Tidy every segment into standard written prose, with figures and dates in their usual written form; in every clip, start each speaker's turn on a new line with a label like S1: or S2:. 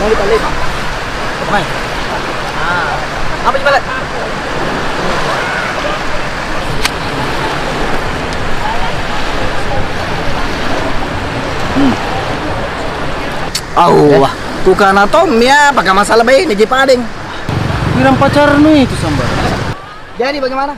S1: di balik. Main. Ah, apa di balik? Wah, bukan Tom ya, pakai masalah baik nih Pading.
S2: Bilang pacaran itu Sambar.
S1: Jadi bagaimana?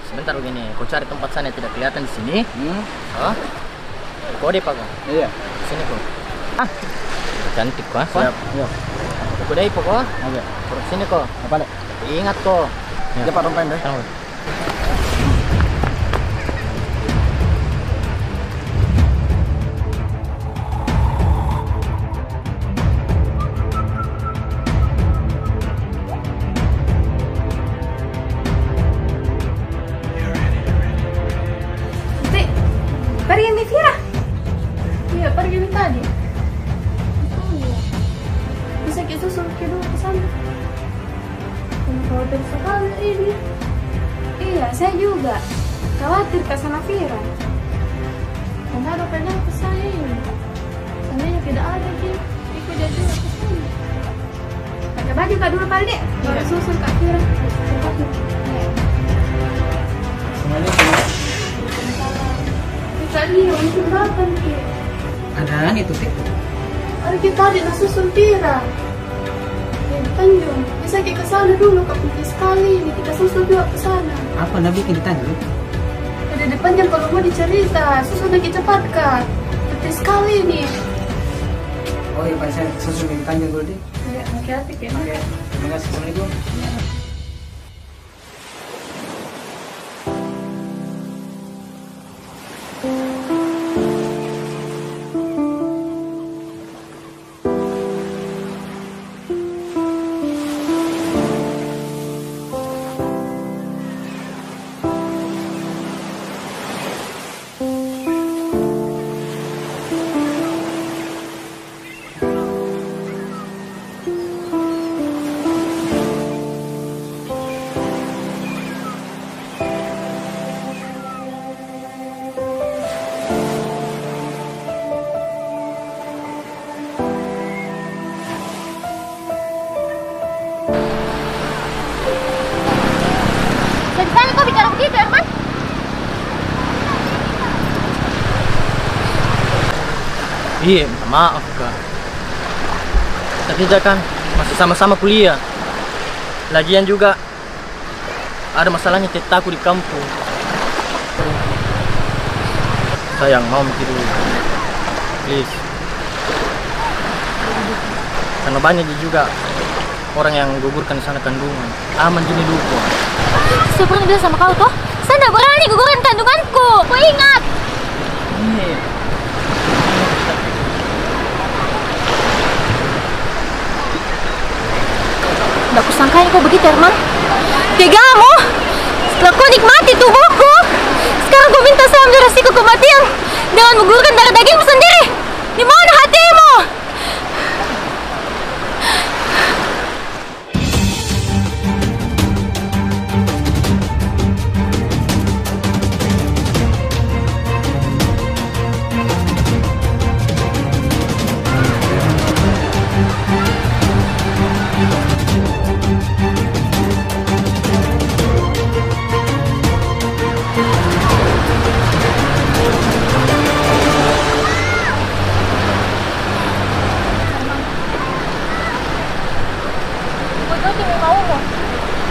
S3: Sebentar begini, kau cari tempat sana yang tidak kelihatan di sini. Oh, kode pak kau?
S1: Iya.
S3: Sini kau. Ah, cantik kau.
S1: Siap. Iya.
S3: Kode apa kau?
S1: Oke.
S3: Terus sini kau.
S1: Apa nih?
S3: Ingat kau.
S1: Cepat rompain deh.
S4: Pergi nih Vira. Iya, pergi nih tadi. Bisa kita susul ke dulu ke sana. Khawatir sekali ini. Iya, saya juga khawatir ke sana Vira. Karena ada pedang ke saya ini. Seandainya tidak ada dia, ikut dia juga ke sana. Pakai baju Kak dulu kali deh, baru susul Kak Vira. Cepat nih. Tadi untuk berapa nih?
S1: Ada itu sih.
S4: Hari kita ada susun Pira. Ya Tanjung, bisa kita ke sana dulu Kak penting sekali ini kita susun juga ke sana.
S1: Apa Nabi bikin di Tanjung?
S4: Ada depan jam kalau mau dicerita, susun lagi cepat Kak. Penting sekali ini.
S1: Oh iya Pak, saya susun di Tanjung dulu deh.
S4: Ya, hati-hati kayaknya.
S1: Terima kasih. Assalamualaikum.
S5: Dari kau bicara begitu, Herman?
S3: Iya, maaf Kak. Kita kan masih sama-sama kuliah. Lagian juga ada masalahnya tetangku di kampung. Sayang, mau mikir dulu. Please. Karena banyak juga orang yang gugurkan di sana kandungan. Aman gini dulu.
S5: Saya pernah bilang sama kau toh, saya tidak berani gugurkan kandunganku. Kau ingat?
S3: Iya.
S5: Tidak kusangkanya kau begitu, Herman. Tegamu. Setelah kau nikmati tubuhku, sekarang kau minta saya ambil resiko kematian dengan menggugurkan darah dagingmu sendiri. Di mana hatimu?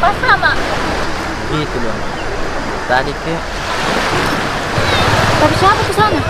S5: Pas sama.
S3: Gitu dong. Tadi ke.
S5: Tapi siapa ke sana?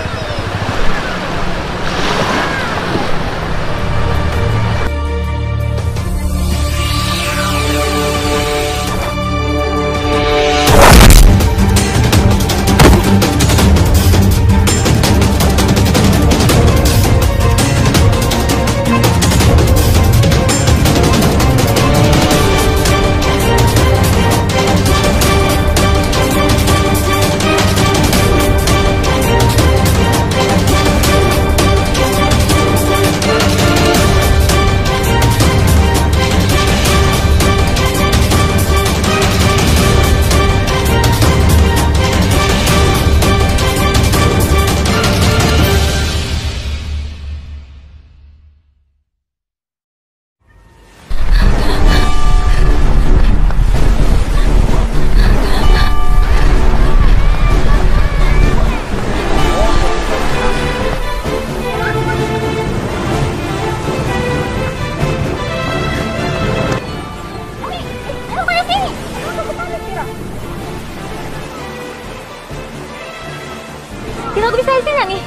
S5: Tidak bisa izinnya nih.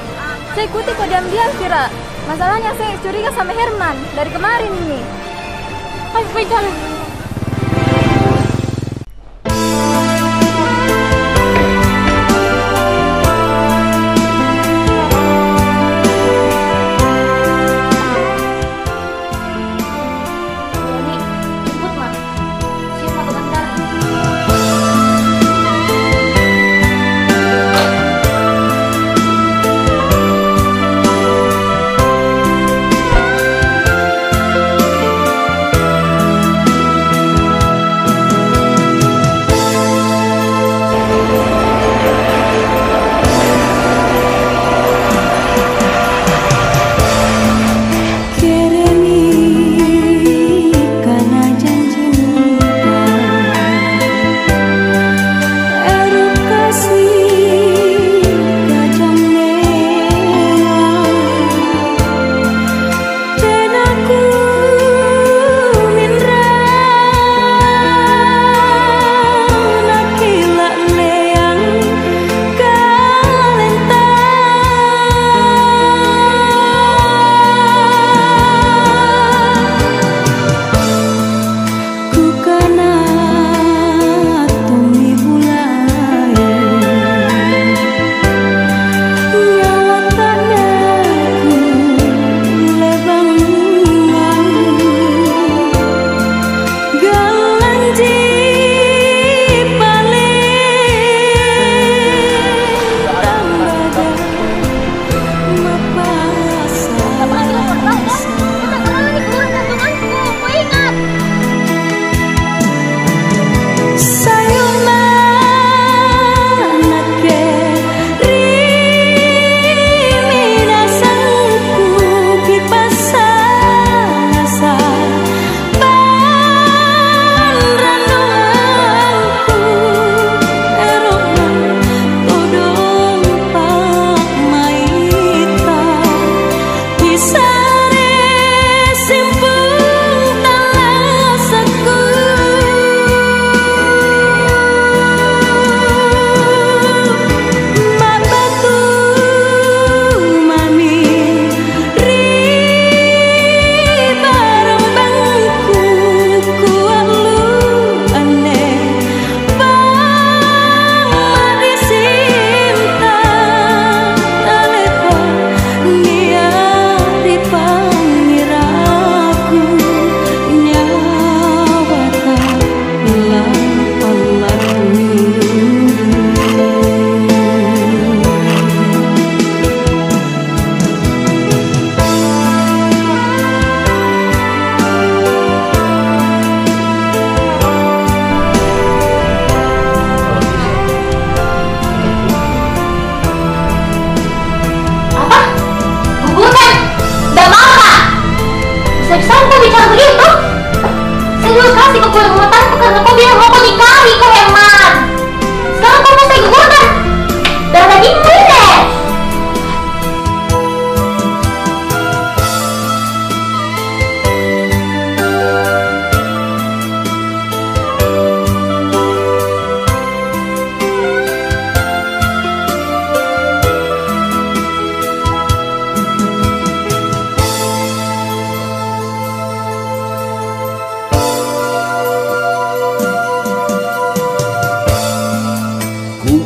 S5: Saya ikuti kok diam-diam, Vira. Masalahnya saya curiga sama Herman dari kemarin ini. Ayo, jalan.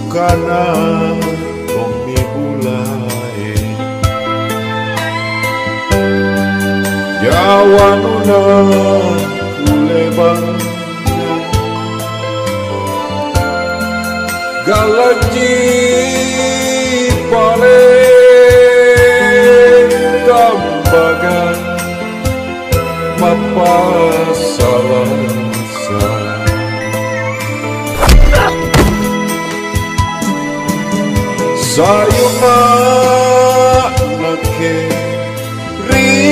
S6: Kana komi bulai Yawanuna kulebang Galaji pale Tambagan Mapasalasa Sayuma nake rimina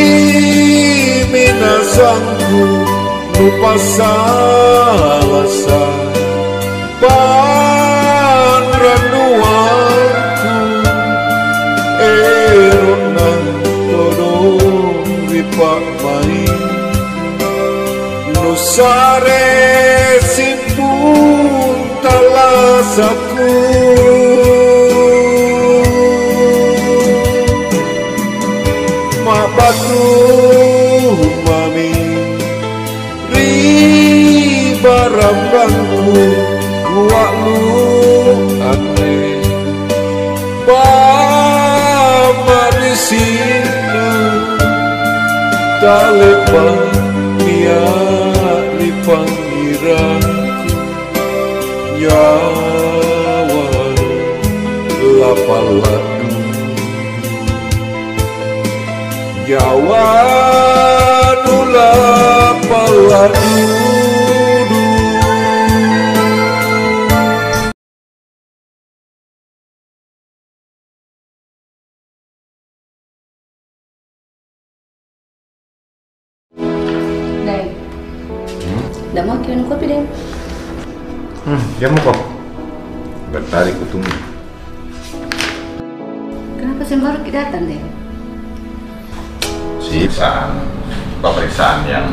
S6: sangku lupa salasa panranuanku eronan todo ripak main nusare simpun talasaku lepas niat di panggiranku nyawa lapaladu nyawa lapaladu.
S7: Dai, dah mau kian kopi deh.
S8: Jam kok. Bertarik kutunggu.
S7: Kenapa sih baru kita datang deh?
S8: Pemeriksaan yang